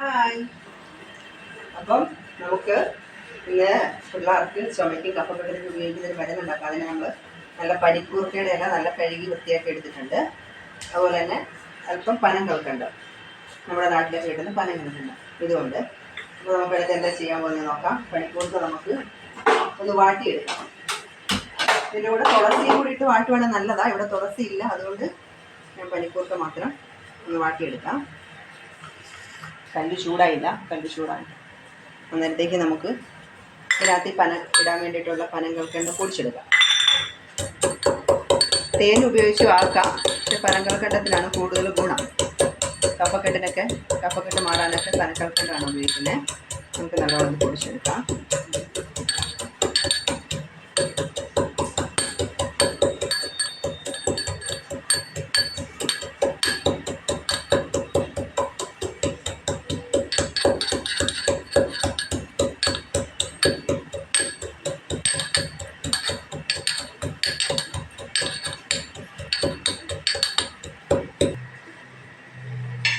Hi. അപ്പം നമുക്ക് ഇന്ന് പിള്ളേർക്ക് ചുമയ്ക്കും കഫക്കെട്ടിനും ഉപയോഗിക്കുന്ന ഒരു മരുന്നുണ്ടാക്കാം. അതിന് നമ്മൾ നല്ല പനിക്കൂർക്കയുടെ ഇല നല്ല കഴുകി വൃത്തിയാക്കി എടുത്തിട്ടുണ്ട്. അതുപോലെ തന്നെ അല്പം പനങ്കൽക്കണ്ട്, നമ്മുടെ നാട്ടിലേക്ക് കിട്ടുന്ന പനങ്കൽക്കണ്ട് ഇതുകൊണ്ട്. അപ്പോൾ നമുക്കടുത്ത് എന്താ ചെയ്യാൻ പോകുന്നത് നോക്കാം. പനിക്കൂർക്ക നമുക്ക് ഒന്ന് വാട്ടിയെടുക്കാം. ഇതിൻ്റെ കൂടെ തുളസിയും കൂടി ഇട്ട് വാട്ടുവാണെങ്കിൽ നല്ലതാണ്. ഇവിടെ തുളസി ഇല്ല, അതുകൊണ്ട് ഞാൻ പനിക്കൂർക്ക മാത്രം ഒന്ന് വാട്ടിയെടുക്കാം. കല്ല് ചൂടായില്ല, കല്ല് ചൂടായി. അന്നേരത്തേക്ക് നമുക്ക് ഇതിനകത്ത് പന ഇടാൻ വേണ്ടിയിട്ടുള്ള പനങ്കൽക്കണ്ട് പൊടിച്ചെടുക്കാം. തേൻ ഉപയോഗിച്ചും ആക്കാം, പക്ഷെ പനങ്കൽക്കണ്ടത്തിനാണ് കൂടുതൽ ഗുണം. കഫക്കെട്ട് മാറാനൊക്കെ പനങ്കൽക്കണ്ടാണ് ഉപയോഗിക്കുന്നത്. നമുക്ക് നല്ലോണം പൊടിച്ചെടുക്കാം.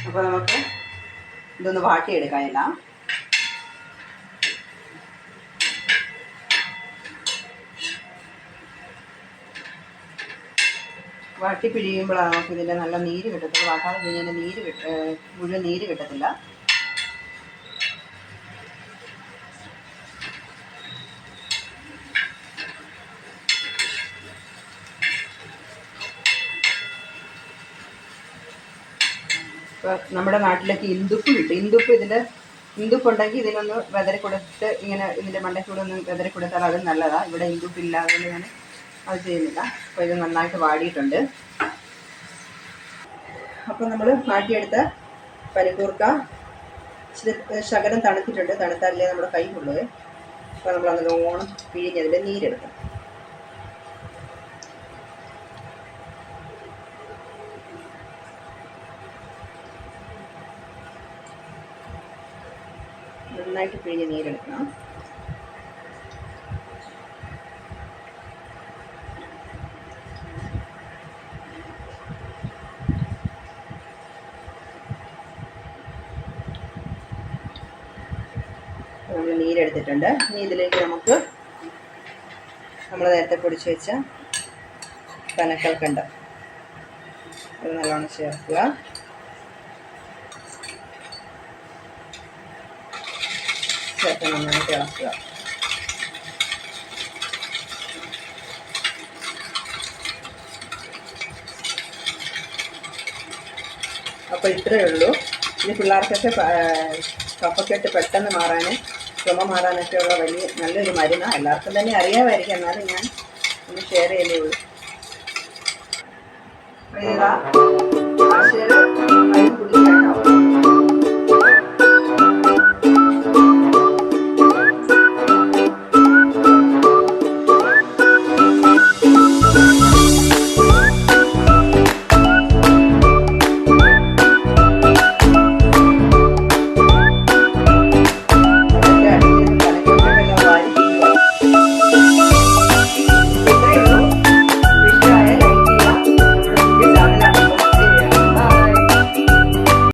അപ്പോൾ നമുക്ക് ഇതൊന്ന് വാട്ടിയെടുക്കാം. എല്ലാം വാട്ടി പിഴിയുമ്പോഴാണ് നമുക്ക് ഇതിൻ്റെ നല്ല നീര് കിട്ടത്തുള്ളൂ. വാട്ടാതെ പിഴിഞ്ഞതിൻ്റെ മുഴുവൻ നീര് കിട്ടത്തില്ല. ഇപ്പോൾ നമ്മുടെ നാട്ടിലേക്ക് ഇന്ദുപ്പ് കിട്ടും. ഇന്ദുപ്പുണ്ടെങ്കിൽ ഇതിനൊന്ന് വെതറി കൊടുത്ത് ഇങ്ങനെ ഇതിൻ്റെ മണ്ടയ്ക്കൂടെ ഒന്ന് വെതറി കൊടുത്താൽ അത് നല്ലതാണ്. ഇവിടെ ഇന്ദുപ്പില്ല, അതുകൊണ്ട് ഞാൻ അത് ചെയ്യുന്നില്ല. അപ്പോൾ ഇത് നന്നായിട്ട് വാടിയിട്ടുണ്ട്. അപ്പോൾ നമ്മൾ വാട്ടിയെടുത്ത പനിക്കൂർക്ക ശകലം തണുത്തിട്ടുണ്ട്. തണുത്താലേ നമ്മുടെ കൈ കൊള്ളുക. അപ്പോൾ നമ്മൾ നല്ലോണം പിഴിഞ്ഞതിൻ്റെ നീരെടുക്കാം. നന്നായിട്ട് പിഴിഞ്ഞ് നീരെടുക്കണം. നമ്മൾ നീരെടുത്തിട്ടുണ്ട്. ഇനി ഇതിലേക്ക് നമുക്ക് നമ്മൾ നേരത്തെ പൊടിച്ച് വെച്ച പനക്കൽക്കണ്ട് അത് നല്ലോണം ചേർക്കുക. ചേർത്ത് നന്നായിട്ട് ഇളക്കുക. അപ്പോൾ ഇത്രയേ ഉള്ളൂ. ഇനി പിള്ളേർക്കൊക്കെ കഫക്കെട്ട് പെട്ടെന്ന് മാറാൻ, ചുമ മാറാനൊക്കെ ഉള്ള നല്ലൊരു മരുന്നാണ്. എല്ലാവർക്കും തന്നെ അറിയാമായിരിക്കും, എന്നാലും ഞാൻ ഒന്ന് ഷെയർ ചെയ്തേ ഉള്ളൂ. കുടിക്കാൻ